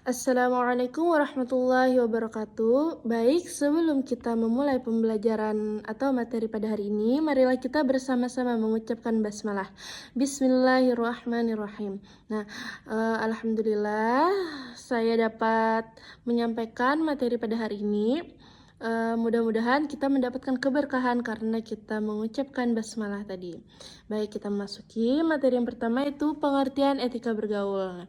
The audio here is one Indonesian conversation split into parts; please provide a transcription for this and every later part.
Assalamualaikum warahmatullahi wabarakatuh. Baik, sebelum kita memulai pembelajaran atau materi pada hari ini, marilah kita bersama-sama mengucapkan basmalah. Bismillahirrahmanirrahim. Nah, alhamdulillah saya dapat menyampaikan materi pada hari ini. Mudah-mudahan kita mendapatkan keberkahan karena kita mengucapkan basmalah tadi. Baik, kita masuki materi yang pertama, itu pengertian etika bergaul.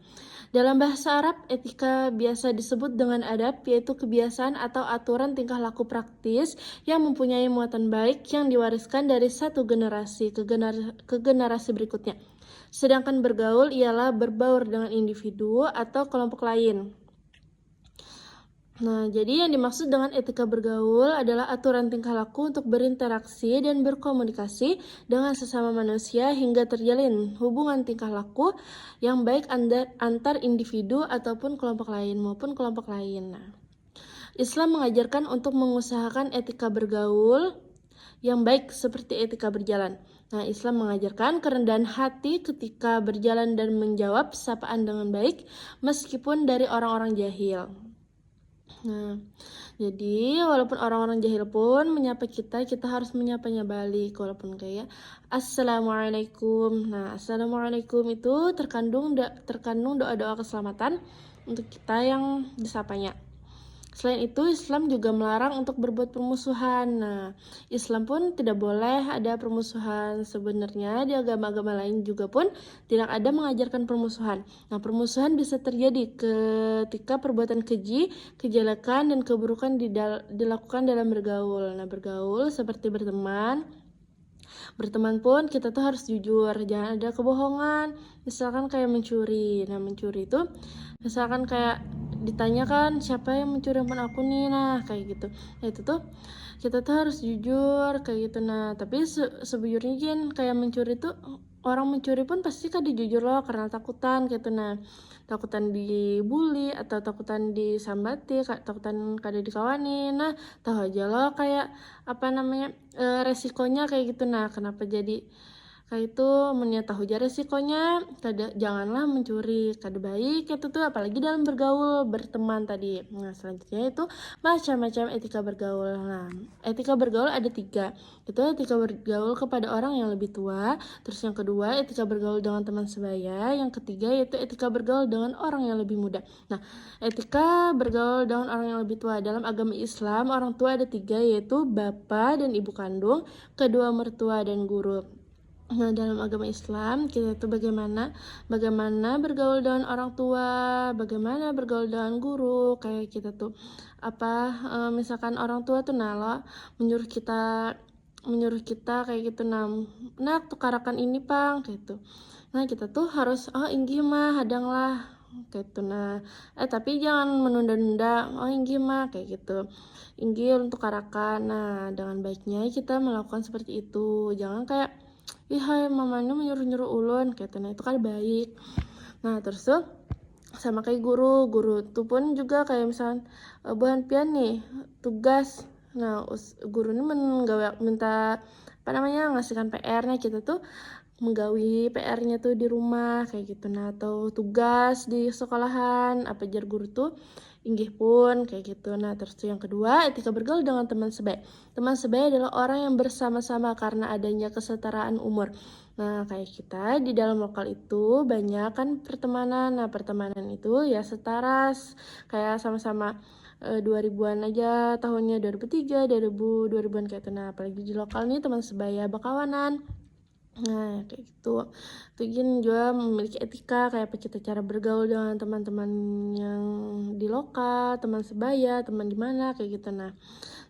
Dalam bahasa Arab, etika biasa disebut dengan adab, yaitu kebiasaan atau aturan tingkah laku praktis yang mempunyai muatan baik yang diwariskan dari satu generasi ke generasi berikutnya. Sedangkan bergaul ialah berbaur dengan individu atau kelompok lain. Nah, jadi yang dimaksud dengan etika bergaul adalah aturan tingkah laku untuk berinteraksi dan berkomunikasi dengan sesama manusia hingga terjalin hubungan tingkah laku yang baik antar individu ataupun kelompok lain maupun kelompok lain. Nah, Islam mengajarkan untuk mengusahakan etika bergaul yang baik seperti etika berjalan. Nah, Islam mengajarkan kerendahan hati ketika berjalan dan menjawab sapaan dengan baik meskipun dari orang-orang jahil. Nah, jadi walaupun orang-orang jahil pun menyapa kita harus menyapanya balik, walaupun kayak Assalamualaikum. Nah, Assalamualaikum itu terkandung doa-doa keselamatan untuk kita yang disapanya. Selain itu, Islam juga melarang untuk berbuat permusuhan. Nah, Islam pun tidak boleh ada permusuhan. Sebenarnya di agama-agama lain juga pun tidak ada mengajarkan permusuhan. Nah, permusuhan bisa terjadi ketika perbuatan keji, kejelekan, dan keburukan dilakukan dalam bergaul. Nah, bergaul seperti berteman. Berteman pun kita tuh harus jujur, jangan ada kebohongan. Misalkan kayak mencuri. Nah, mencuri itu misalkan kayak ditanyakan siapa yang mencuri handphone aku nih, nah kayak gitu. Nah, itu tuh kita tuh harus jujur kayak gitu. Nah, tapi sebujurnya kan kayak mencuri tuh, orang mencuri pun pasti kan jujur loh karena takutan gitu. Nah, takutan dibully atau takutan disambati, takutan kada dikawani. Nah, tahu aja loh kayak apa namanya resikonya kayak gitu. Nah, kenapa jadi kayak itu, menya tahu aja resikonya, janganlah mencuri, kada baik itu tuh, apalagi dalam bergaul berteman tadi. Nah, selanjutnya itu macam-macam etika bergaul. Nah, etika bergaul ada 3, itu etika bergaul kepada orang yang lebih tua, terus yang kedua etika bergaul dengan teman sebaya, yang ketiga yaitu etika bergaul dengan orang yang lebih muda. Nah, etika bergaul dengan orang yang lebih tua dalam agama Islam, orang tua ada 3, yaitu bapak dan ibu kandung, kedua mertua dan guru. Nah, dalam agama Islam kita tuh bagaimana bergaul dengan orang tua, bagaimana bergaul dengan guru, kayak kita tuh misalkan orang tua tuh nalo menyuruh kita kayak gitu, nak tukarakan ini pang kayak gitu. Nah, kita tuh harus inggih mah hadanglah kayak gitu. Nah, tapi jangan menunda-nunda, inggih mah kayak gitu, inggih untuk karakan. Nah, dengan baiknya kita melakukan seperti itu, jangan kayak hai mamanya menyuruh-nyuruh ulun kayak gitu. Nah, itu kan baik. Nah, terus tuh sama kayak guru tuh pun juga kayak misalnya buhan pian nih tugas. Nah, guru ini minta ngasihkan PR-nya, kita tuh menggawi PR-nya tuh di rumah kayak gitu. Nah, atau tugas di sekolahan apa jar guru tuh inggih pun kayak gitu. Nah, terus yang kedua etika bergaul dengan teman sebaya. Teman sebaya adalah orang yang bersama-sama karena adanya kesetaraan umur. Nah, kayak kita di dalam lokal itu banyak kan pertemanan. Nah, pertemanan itu ya setara, kayak sama-sama 2000-an aja tahunnya, 2003, 2000-an kayak itu. Nah, apalagi di lokal nih teman sebaya bakawanan. Nah, kayak gitu. Tujuan juga memiliki etika, kayak apa kita cara bergaul dengan teman-teman yang di lokal, teman sebaya, teman di mana kayak gitu. Nah,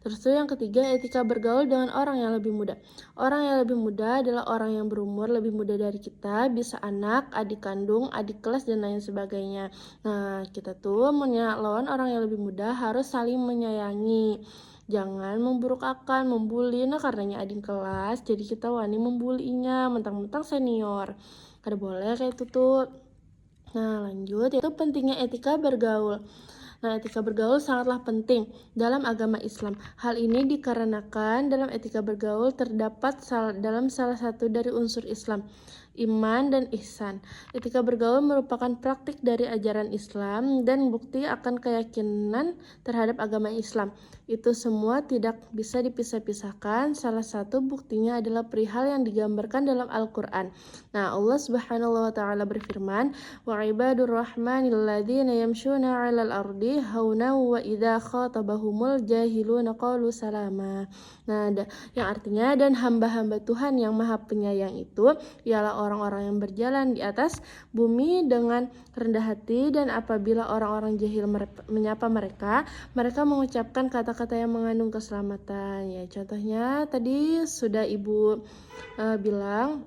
terus tuh yang ketiga etika bergaul dengan orang yang lebih muda. Orang yang lebih muda adalah orang yang berumur lebih muda dari kita, bisa anak, adik kandung, adik kelas dan lain sebagainya. Nah, kita tuh lawan orang yang lebih muda harus saling menyayangi. Jangan memburuk akan, membuli, nah karenanya adik kelas, jadi kita wani membulinya, mentang-mentang senior. Kada boleh kayak itu tuh. Nah, lanjut, itu pentingnya etika bergaul. Nah, etika bergaul sangatlah penting dalam agama Islam. Hal ini dikarenakan dalam etika bergaul terdapat dalam salah satu dari unsur Islam, iman, dan ihsan. Etika bergaul merupakan praktik dari ajaran Islam dan bukti akan keyakinan terhadap agama Islam. Itu semua tidak bisa dipisah-pisahkan. Salah satu buktinya adalah perihal yang digambarkan dalam Al-Quran. Nah, Allah Subhanahu wa Ta'ala berfirman, "Wa ibadur rahmanil ladzina yamshuna 'alal ardi hauna wa idza khatabahumul jahiluna qalu salama." Nah, yang artinya, dan hamba-hamba Tuhan yang Maha Penyayang itu ialah orang-orang yang berjalan di atas bumi dengan rendah hati, dan apabila orang-orang jahil menyapa mereka, mereka mengucapkan kata-kata yang mengandung keselamatan. Ya, contohnya tadi sudah Ibu bilang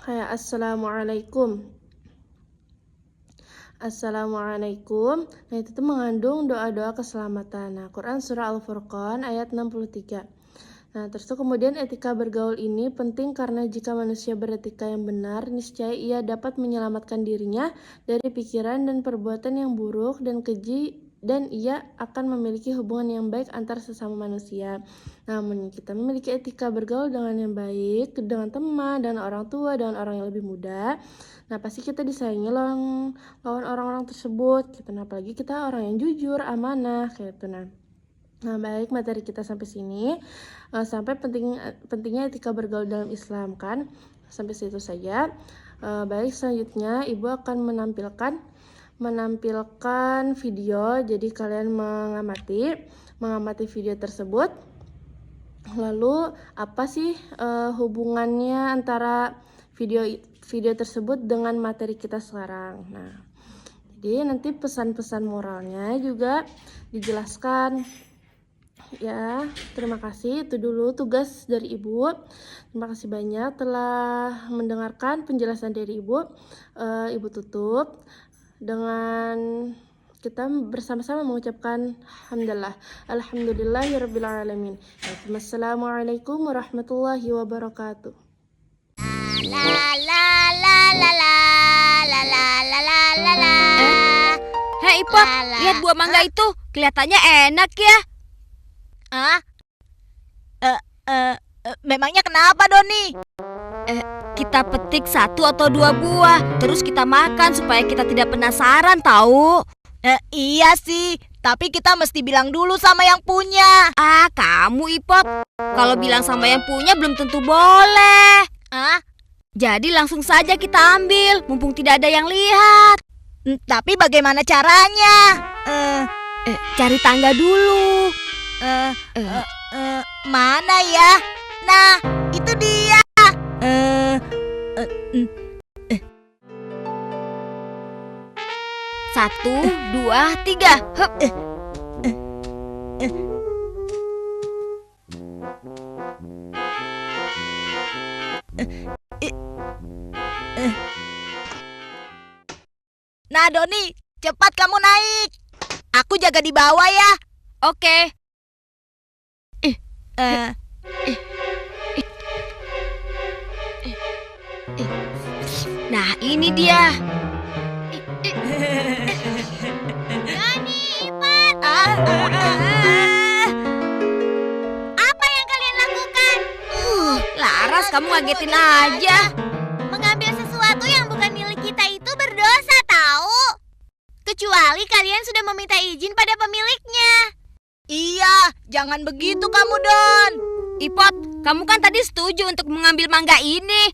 kayak Assalamualaikum. Assalamualaikum. Nah, itu tuh mengandung doa-doa keselamatan. Nah, Quran surah Al-Furqan ayat 63. Nah, terus kemudian etika bergaul ini penting karena jika manusia beretika yang benar, niscaya ia dapat menyelamatkan dirinya dari pikiran dan perbuatan yang buruk dan keji, dan ia akan memiliki hubungan yang baik antar sesama manusia. Namun kita memiliki etika bergaul dengan yang baik, dengan teman, dengan orang tua, dengan orang yang lebih muda, nah pasti kita disayangi lawan orang-orang tersebut gitu. Nah, apalagi kita orang yang jujur, amanah kayak gitu. Nah, baik, materi kita sampai sini. Sampai pentingnya etika bergaul dalam Islam kan. Sampai situ saja. Baik, selanjutnya Ibu akan menampilkan video. Jadi kalian mengamati video tersebut. Lalu apa sih hubungannya antara video tersebut dengan materi kita sekarang? Nah, jadi nanti pesan-pesan moralnya juga dijelaskan. Ya, terima kasih. Itu dulu tugas dari Ibu. Terima kasih banyak telah mendengarkan penjelasan dari Ibu. Ibu tutup dengan kita bersama-sama mengucapkan alhamdulillah. Alhamdulillahirrabbilalamin. Wassalamualaikum warahmatullahi wabarakatuh. La la la la la la la la la la la. Hei Ipot, lihat buah mangga itu, kelihatannya enak ya. Memangnya kenapa, Doni? Kita petik 1 atau 2 buah, terus kita makan supaya kita tidak penasaran tahu. Iya sih, tapi kita mesti bilang dulu sama yang punya. Kamu Ipot, kalau bilang sama yang punya belum tentu boleh. Jadi langsung saja kita ambil, mumpung tidak ada yang lihat. Tapi bagaimana caranya? Cari tangga dulu. Mana ya? Nah, itu dia. 1, 2, 3. Hup. Nah, Doni, cepat kamu naik. Aku jaga di bawah ya. Oke. Nah, ini dia. Doni, Ipat. Apa yang kalian lakukan? Laras, kamu ngagetin aja. Mengambil sesuatu yang bukan milik kita itu berdosa, tahu? Kecuali kalian sudah meminta izin pada pemiliknya. Iya, jangan begitu kamu, Don. Ipot, kamu kan tadi setuju untuk mengambil mangga ini.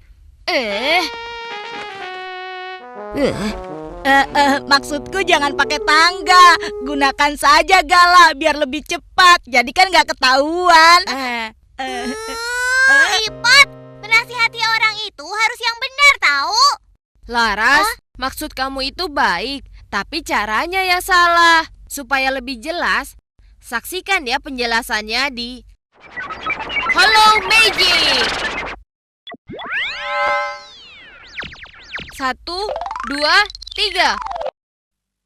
Maksudku jangan pakai tangga. Gunakan saja Gala biar lebih cepat. Jadi kan nggak ketahuan. Ipat, menasihati orang itu harus yang benar, tahu? Laras, maksud kamu itu baik, tapi caranya yang salah. Supaya lebih jelas, saksikan ya penjelasannya di Halo Magic. 1, 2, 3.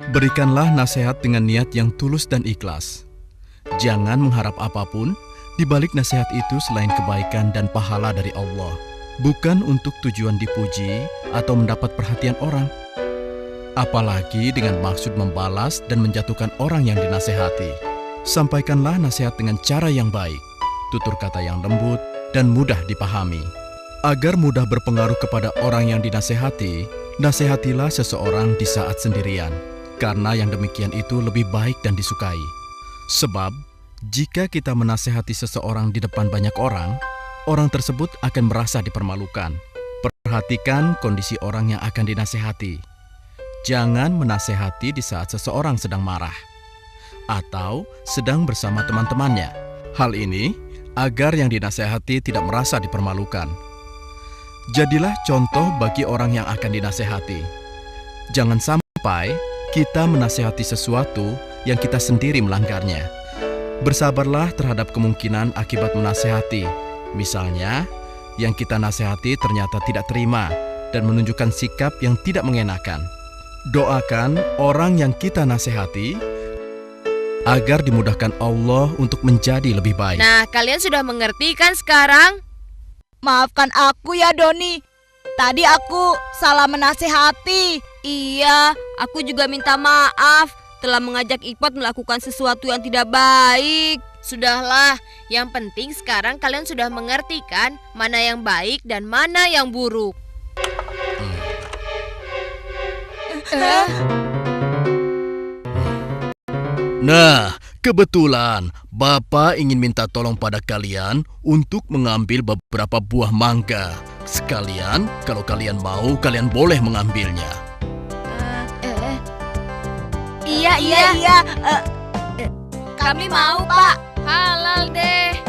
Berikanlah nasihat dengan niat yang tulus dan ikhlas. Jangan mengharap apapun di balik nasihat itu selain kebaikan dan pahala dari Allah. Bukan untuk tujuan dipuji atau mendapat perhatian orang. Apalagi dengan maksud membalas dan menjatuhkan orang yang dinasehati. Sampaikanlah nasihat dengan cara yang baik, tutur kata yang lembut dan mudah dipahami. Agar mudah berpengaruh kepada orang yang dinasehati, nasehatilah seseorang di saat sendirian, karena yang demikian itu lebih baik dan disukai. Sebab, jika kita menasehati seseorang di depan banyak orang, orang tersebut akan merasa dipermalukan. Perhatikan kondisi orang yang akan dinasehati. Jangan menasehati di saat seseorang sedang marah atau sedang bersama teman-temannya. Hal ini agar yang dinasehati tidak merasa dipermalukan. Jadilah contoh bagi orang yang akan dinasehati. Jangan sampai kita menasehati sesuatu yang kita sendiri melanggarnya. Bersabarlah terhadap kemungkinan akibat menasehati. Misalnya, yang kita nasihati ternyata tidak terima dan menunjukkan sikap yang tidak mengenakan. Doakan orang yang kita nasihati agar dimudahkan Allah untuk menjadi lebih baik. Nah, kalian sudah mengerti kan sekarang? Maafkan aku ya Doni. Tadi aku salah menasehati. Iya, aku juga minta maaf telah mengajak Iqbal melakukan sesuatu yang tidak baik. Sudahlah, yang penting sekarang kalian sudah mengerti kan mana yang baik dan mana yang buruk. Nah, kebetulan Bapak ingin minta tolong pada kalian untuk mengambil beberapa buah mangga. Sekalian, kalau kalian mau, kalian boleh mengambilnya. Iya. Iya. Kami mau, Pak. Halal deh.